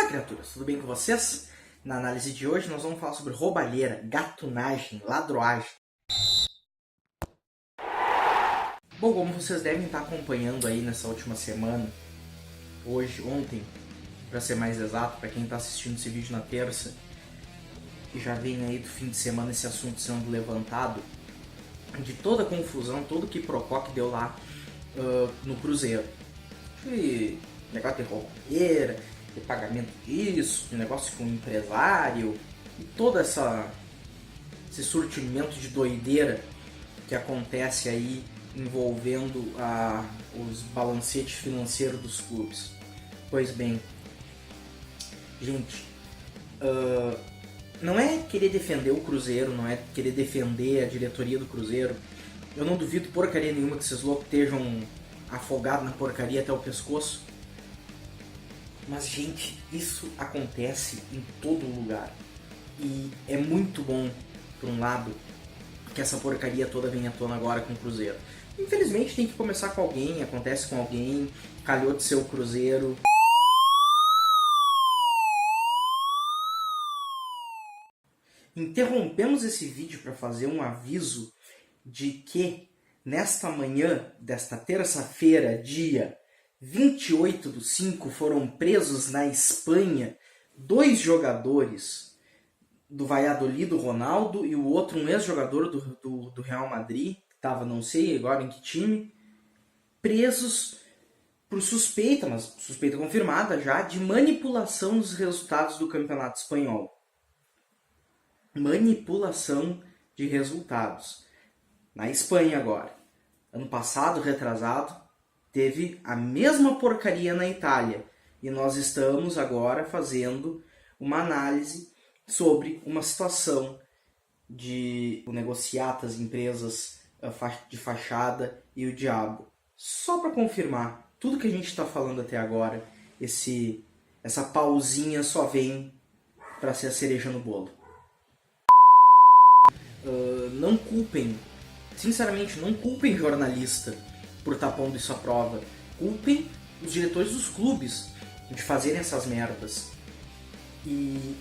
Fala, criaturas, tudo bem com vocês? Na análise de hoje nós vamos falar sobre roubalheira, gatunagem, ladroagem. Bom, como vocês devem estar acompanhando aí nessa última semana, ontem, para ser mais exato, para quem está assistindo esse vídeo na terça, e já vem aí do fim de semana esse assunto sendo levantado, de toda a confusão, todo o quiprocó que deu lá no Cruzeiro. De negócio de roubalheira, de pagamento disso, de negócio com o empresário, e todo esse surtimento de doideira que acontece aí envolvendo os balancetes financeiros dos clubes. Pois bem, gente, não é querer defender o Cruzeiro, não é querer defender a diretoria do Cruzeiro. Eu não duvido porcaria nenhuma que esses loucos estejam afogados na porcaria até o pescoço. Mas, gente, isso acontece em todo lugar. E é muito bom, por um lado, que essa porcaria toda venha à tona agora com o Cruzeiro. Infelizmente tem que começar com alguém, acontece com alguém, calhou de ser o Cruzeiro. Interrompemos esse vídeo para fazer um aviso de que nesta manhã desta terça-feira, dia 28/5, foram presos na Espanha 2 jogadores do Valladolid, do Ronaldo, e o outro um ex-jogador do Real Madrid, que estava não sei agora em que time, presos por suspeita, mas suspeita confirmada já, de manipulação dos resultados do Campeonato Espanhol. Manipulação de resultados. Na Espanha agora. Ano passado, retrasado, teve a mesma porcaria na Itália. E nós estamos agora fazendo uma análise sobre uma situação de negociatas, empresas de fachada e o diabo. Só para confirmar, tudo que a gente está falando até agora, essa pausinha só vem para ser a cereja no bolo. Não culpem, sinceramente, não culpem jornalista por estar pondo isso à prova. Culpem os diretores dos clubes de fazerem essas merdas. E,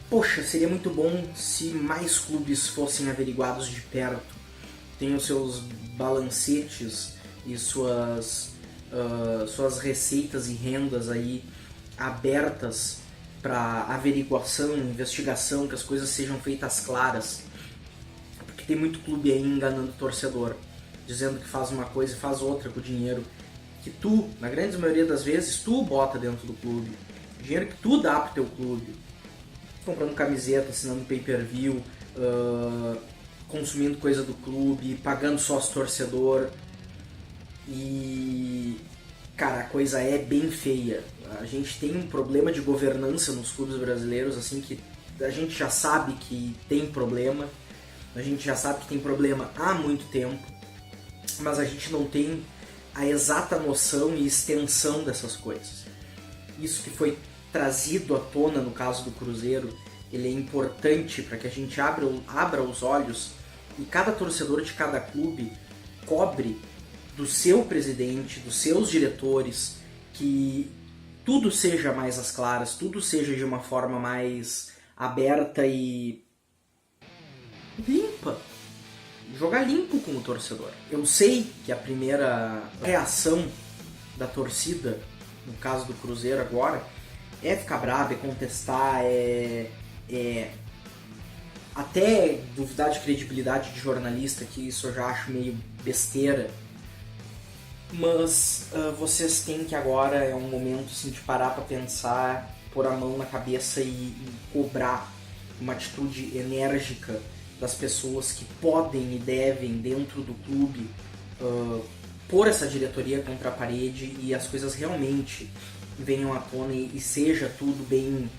poxa, seria muito bom se mais clubes fossem averiguados de perto, tenham seus balancetes e suas receitas e rendas aí abertas para averiguação, investigação, que as coisas sejam feitas claras. Porque tem muito clube aí enganando o torcedor, dizendo que faz uma coisa e faz outra com o dinheiro que tu, na grande maioria das vezes, tu bota dentro do clube. O dinheiro que tu dá pro teu clube. Comprando camiseta, assinando pay-per-view, consumindo coisa do clube, pagando sócio torcedor. E, cara, a coisa é bem feia. A gente tem um problema de governança nos clubes brasileiros, assim, que a gente já sabe que tem problema. A gente já sabe que tem problema há muito tempo, mas a gente não tem a exata noção e extensão dessas coisas. Isso que foi trazido à tona no caso do Cruzeiro, ele é importante para que a gente abra os olhos e cada torcedor de cada clube cobre do seu presidente, dos seus diretores, que tudo seja mais às claras, tudo seja de uma forma mais aberta e limpa. Jogar limpo com o torcedor. Eu sei que a primeira reação da torcida, no caso do Cruzeiro agora, é ficar bravo, é contestar, até duvidar de credibilidade de jornalista, que isso eu já acho meio besteira. Mas vocês têm que agora, é um momento assim, de parar para pensar, pôr a mão na cabeça e cobrar uma atitude enérgica das pessoas que podem e devem, dentro do clube, pôr essa diretoria contra a parede e as coisas realmente venham à tona e seja tudo bem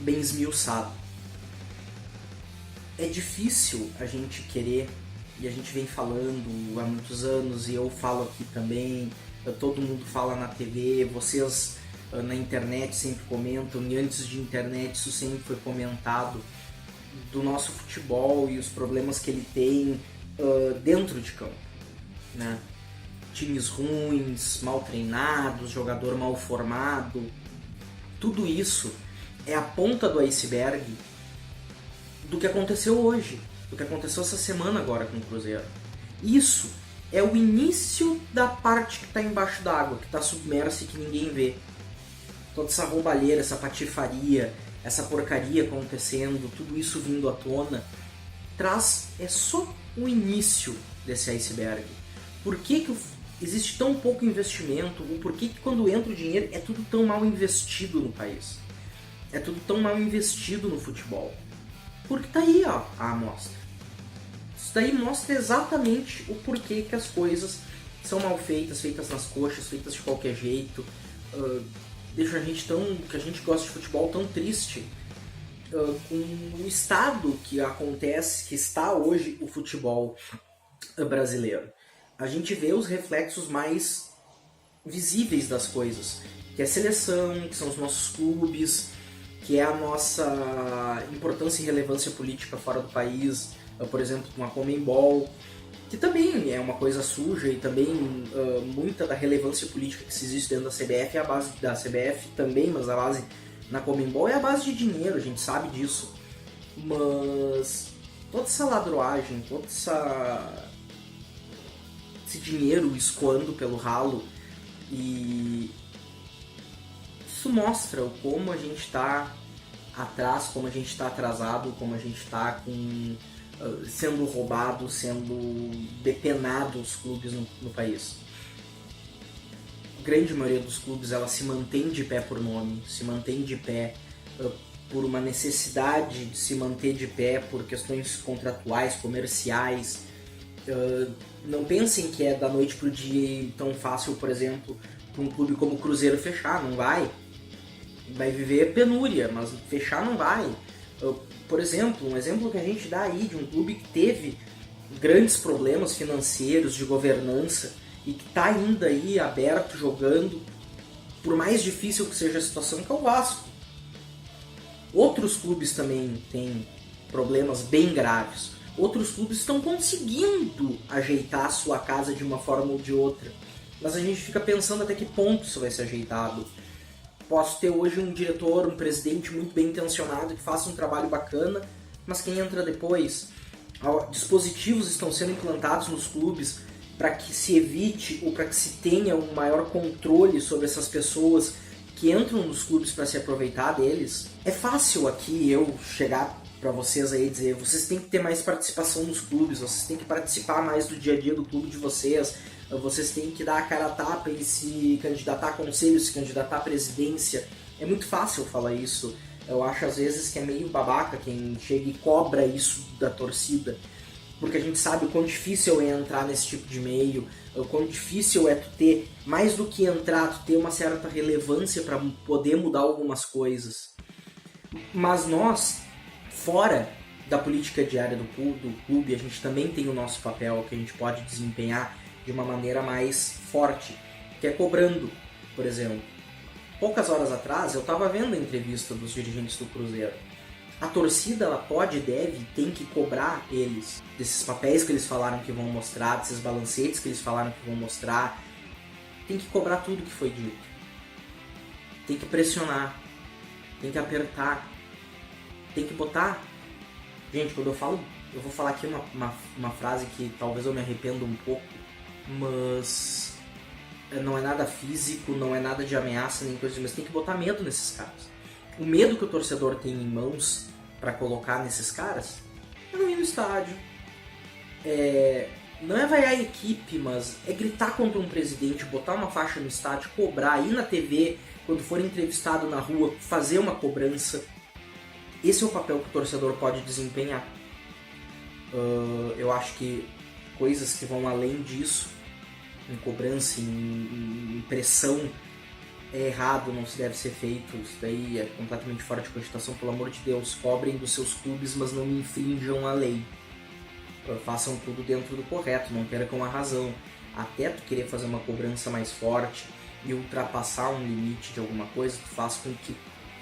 esmiuçado. É difícil a gente querer, e a gente vem falando há muitos anos, e eu falo aqui também, todo mundo fala na TV, vocês na internet sempre comentam, e antes de internet isso sempre foi comentado, do nosso futebol e os problemas que ele tem dentro de campo, né? times ruins, mal treinados, jogador mal formado. Tudo isso é a ponta do iceberg do que aconteceu hoje, do que aconteceu essa semana agora com o Cruzeiro. Isso é o início da parte que está embaixo d'água, que está submersa e que ninguém vê. Toda essa roubalheira, essa patifaria, essa porcaria acontecendo, tudo isso vindo à tona, é só o início desse iceberg. Por que existe tão pouco investimento? Ou por que quando entra o dinheiro é tudo tão mal investido no país? É tudo tão mal investido no futebol? Porque tá aí, ó, a amostra. Isso daí mostra exatamente o porquê que as coisas são mal feitas, feitas nas coxas, feitas de qualquer jeito. Deixa a gente que a gente gosta de futebol tão triste com o estado que acontece, que está hoje o futebol brasileiro. A gente vê os reflexos mais visíveis das coisas, que é a seleção, que são os nossos clubes, que é a nossa importância e relevância política fora do país, por exemplo, com a Conmebol, que também é uma coisa suja e também muita da relevância política que se existe dentro da CBF é a base da CBF também, mas a base na Conmebol é a base de dinheiro, a gente sabe disso. Mas toda essa ladroagem, todo esse dinheiro escoando pelo ralo, e isso mostra como a gente está atrás, como a gente está atrasado, como a gente está sendo roubado, sendo depenado os clubes no país. A grande maioria dos clubes ela se mantém de pé por nome, se mantém de pé por uma necessidade de se manter de pé por questões contratuais, comerciais. Não pensem que é da noite pro dia tão fácil, por exemplo, para um clube como o Cruzeiro fechar, não vai. Vai viver penúria, mas fechar não vai. Por exemplo, um exemplo que a gente dá aí de um clube que teve grandes problemas financeiros, de governança, e que está ainda aí aberto, jogando, por mais difícil que seja a situação, que é o Vasco. Outros clubes também têm problemas bem graves. Outros clubes estão conseguindo ajeitar a sua casa de uma forma ou de outra. Mas a gente fica pensando até que ponto isso vai ser ajeitado. Posso ter hoje um diretor, um presidente muito bem intencionado que faça um trabalho bacana, mas quem entra depois? Dispositivos estão sendo implantados nos clubes para que se evite ou para que se tenha um maior controle sobre essas pessoas que entram nos clubes para se aproveitar deles. É fácil aqui eu chegar para vocês aí e dizer, vocês têm que ter mais participação nos clubes, vocês têm que participar mais do dia a dia do clube de vocês, vocês têm que dar a cara a tapa e se candidatar a conselho, se candidatar a presidência. É muito fácil falar isso. Eu acho às vezes que é meio babaca quem chega e cobra isso da torcida, porque a gente sabe o quão difícil é entrar nesse tipo de meio, o quão difícil é tu ter, mais do que entrar, tu ter uma certa relevância para poder mudar algumas coisas. Mas nós, fora da política diária do clube, a gente também tem o nosso papel que a gente pode desempenhar de uma maneira mais forte, que é cobrando, por exemplo. Poucas horas atrás eu estava vendo a entrevista dos dirigentes do Cruzeiro. A torcida ela pode, deve, tem que cobrar eles desses papéis que eles falaram que vão mostrar, desses balancetes que eles falaram que vão mostrar. Tem que cobrar tudo que foi dito. Tem que pressionar. Tem que apertar. Tem que botar. Gente, quando eu falo, eu vou falar aqui uma frase que talvez eu me arrependa um pouco, mas não é nada físico, não é nada de ameaça nem coisa, mas tem que botar medo nesses caras. O medo que o torcedor tem em mãos para colocar nesses caras é não ir no estádio, não é vaiar a equipe, mas é gritar contra um presidente, botar uma faixa no estádio, cobrar, ir na TV, quando for entrevistado na rua, fazer uma cobrança. Esse é o papel que o torcedor pode desempenhar. Eu acho que coisas que vão além disso, em cobrança, em pressão, é errado, não se deve ser feito. Isso daí é completamente fora de cogitação. Pelo amor de Deus, cobrem dos seus clubes, mas não infringam a lei. Façam tudo dentro do correto, não percam a razão. Até tu querer fazer uma cobrança mais forte e ultrapassar um limite de alguma coisa, tu faz com que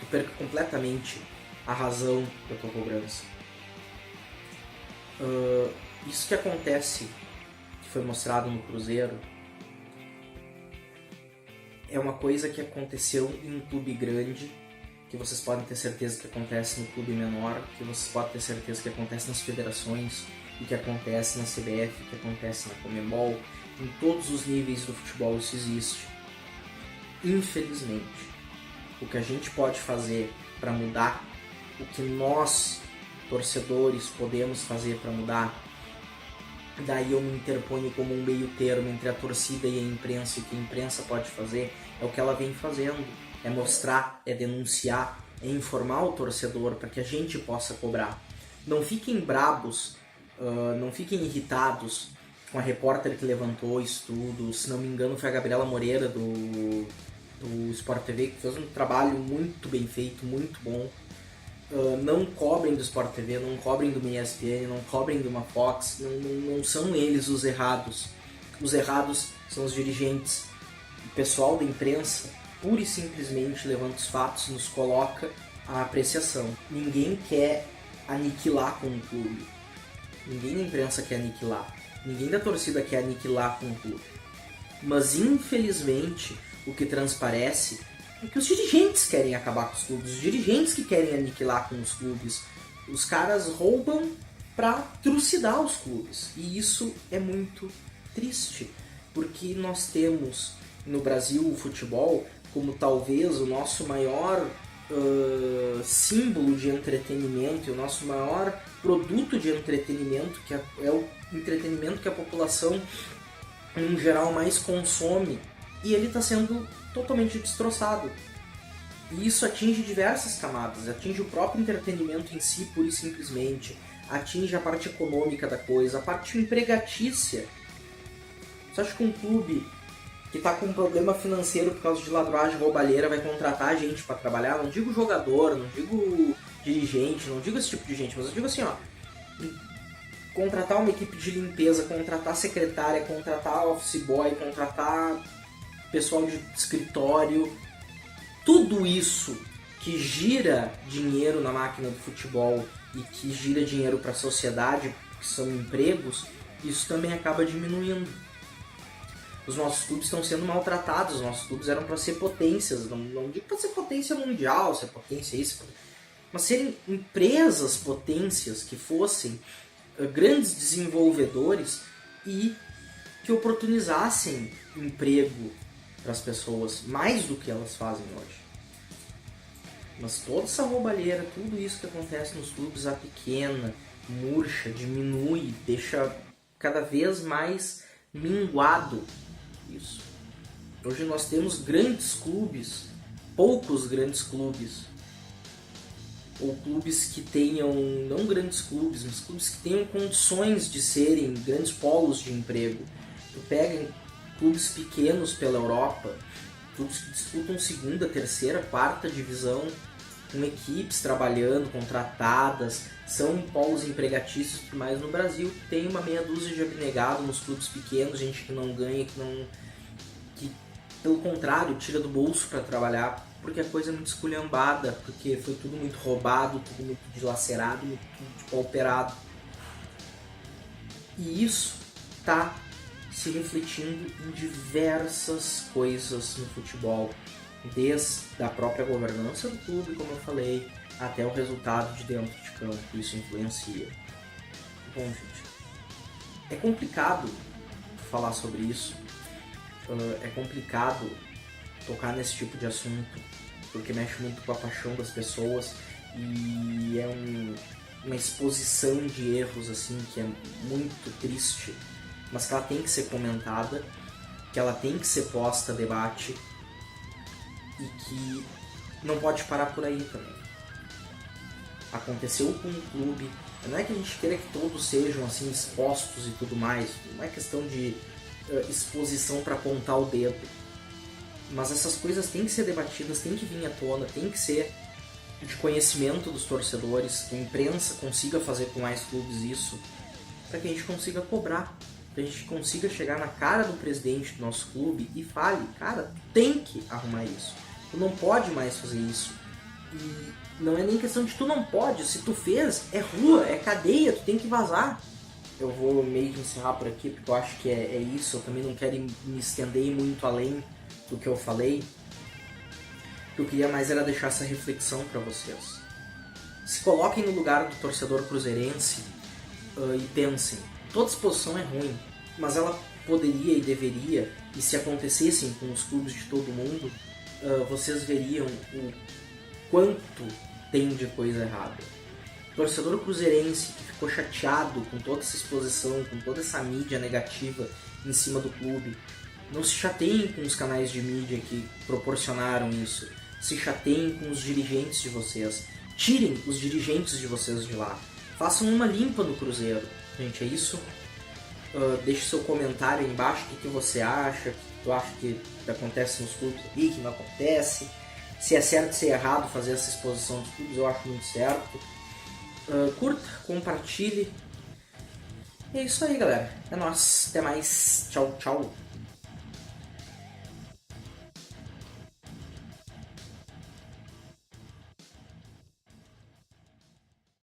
tu perca completamente a razão da tua cobrança. Isso que acontece, que foi mostrado no Cruzeiro, é uma coisa que aconteceu em um clube grande, que vocês podem ter certeza que acontece no clube menor, que vocês podem ter certeza que acontece nas federações, e que acontece na CBF, que acontece na Conmebol, em todos os níveis do futebol isso existe. Infelizmente, o que a gente pode fazer para mudar, o que nós, torcedores, podemos fazer para mudar, daí eu me interponho como um meio termo entre a torcida e a imprensa, e o que a imprensa pode fazer é o que ela vem fazendo, é mostrar, é denunciar, é informar o torcedor para que a gente possa cobrar. Não fiquem brabos, não fiquem irritados com a repórter que levantou isso tudo. Se não me engano foi a Gabriela Moreira do Sport TV, que fez um trabalho muito bem feito, muito bom. Não cobrem do Sport TV, não cobrem do ESPN, não cobrem de uma Fox, não são eles os errados. Os errados são os dirigentes. O pessoal da imprensa pura e simplesmente levanta os fatos, nos coloca a apreciação. Ninguém quer aniquilar com o clube. Ninguém da imprensa quer aniquilar. Ninguém da torcida quer aniquilar com o clube. Mas infelizmente o que transparece é que os dirigentes querem acabar com os clubes, os dirigentes que querem aniquilar com os clubes. Os caras roubam para trucidar os clubes. E isso é muito triste, porque nós temos no Brasil o futebol como talvez o nosso maior símbolo de entretenimento, o nosso maior produto de entretenimento, que é o entretenimento que a população em geral mais consome, e ele está sendo totalmente destroçado. E isso atinge diversas camadas, atinge o próprio entretenimento em si, pura e simplesmente, atinge a parte econômica da coisa, a parte empregatícia. Você acha que um clube que está com um problema financeiro por causa de ladruagem, roubalheira, vai contratar gente para trabalhar? Não digo jogador, não digo dirigente, não digo esse tipo de gente, mas eu digo assim, ó, contratar uma equipe de limpeza, contratar secretária, contratar office boy, contratar pessoal de escritório, tudo isso que gira dinheiro na máquina do futebol e que gira dinheiro para a sociedade, que são empregos, isso também acaba diminuindo. Os nossos clubes estão sendo maltratados, os nossos clubes eram para ser potências, não digo para ser potência mundial, ser potência isso, mas serem empresas potências que fossem grandes desenvolvedores e que oportunizassem emprego para as pessoas, mais do que elas fazem hoje. Mas toda essa roubalheira, tudo isso que acontece nos clubes, a pequena, murcha, diminui, deixa cada vez mais minguado isso. Hoje nós temos grandes clubes, poucos grandes clubes, ou clubes que tenham, não grandes clubes, mas clubes que tenham condições de serem grandes polos de emprego. Tu pega clubes pequenos pela Europa, clubes que disputam segunda, terceira, quarta divisão, com equipes trabalhando, contratadas, são polos empregatícios, mas no Brasil tem uma meia dúzia de abnegado nos clubes pequenos, gente que não ganha, que pelo contrário tira do bolso para trabalhar, porque a coisa é muito esculhambada, porque foi tudo muito roubado, tudo muito dilacerado, muito pauperado. E isso está se refletindo em diversas coisas no futebol, desde a própria governança do clube, como eu falei, até o resultado de dentro de campo, isso influencia. Bom, gente, é complicado falar sobre isso, é complicado tocar nesse tipo de assunto, porque mexe muito com a paixão das pessoas e é uma exposição de erros assim que é muito triste, mas que ela tem que ser comentada, que ela tem que ser posta a debate e que não pode parar por aí também. Aconteceu com o clube, não é que a gente queira que todos sejam assim expostos e tudo mais, não é questão de exposição para apontar o dedo, mas essas coisas têm que ser debatidas, têm que vir à tona, têm que ser de conhecimento dos torcedores, que a imprensa consiga fazer com mais clubes isso, para que a gente consiga cobrar, para a gente consiga chegar na cara do presidente do nosso clube e fale, cara, tu tem que arrumar isso, tu não pode mais fazer isso. E não é nem questão de tu não pode, se tu fez, é rua, é cadeia, tu tem que vazar. Eu vou meio que encerrar por aqui, porque eu acho que é isso, eu também não quero me estender muito além do que eu falei. O que eu queria mais era deixar essa reflexão para vocês. Se coloquem no lugar do torcedor cruzeirense e pensem, toda exposição é ruim, mas ela poderia e deveria, e se acontecessem com os clubes de todo mundo, vocês veriam o quanto tem de coisa errada. O torcedor cruzeirense que ficou chateado com toda essa exposição, com toda essa mídia negativa em cima do clube, não se chateiem com os canais de mídia que proporcionaram isso. Se chateiem com os dirigentes de vocês. Tirem os dirigentes de vocês de lá. Façam uma limpa no Cruzeiro. Gente, é isso. Deixe seu comentário aí embaixo. O que você acha? O que tu acha que acontece nos clubes aqui, que não acontece? Se é certo, se é errado fazer essa exposição dos clubes, eu acho muito certo. Curta, compartilhe. E é isso aí, galera. É nóis. Até mais. Tchau, tchau.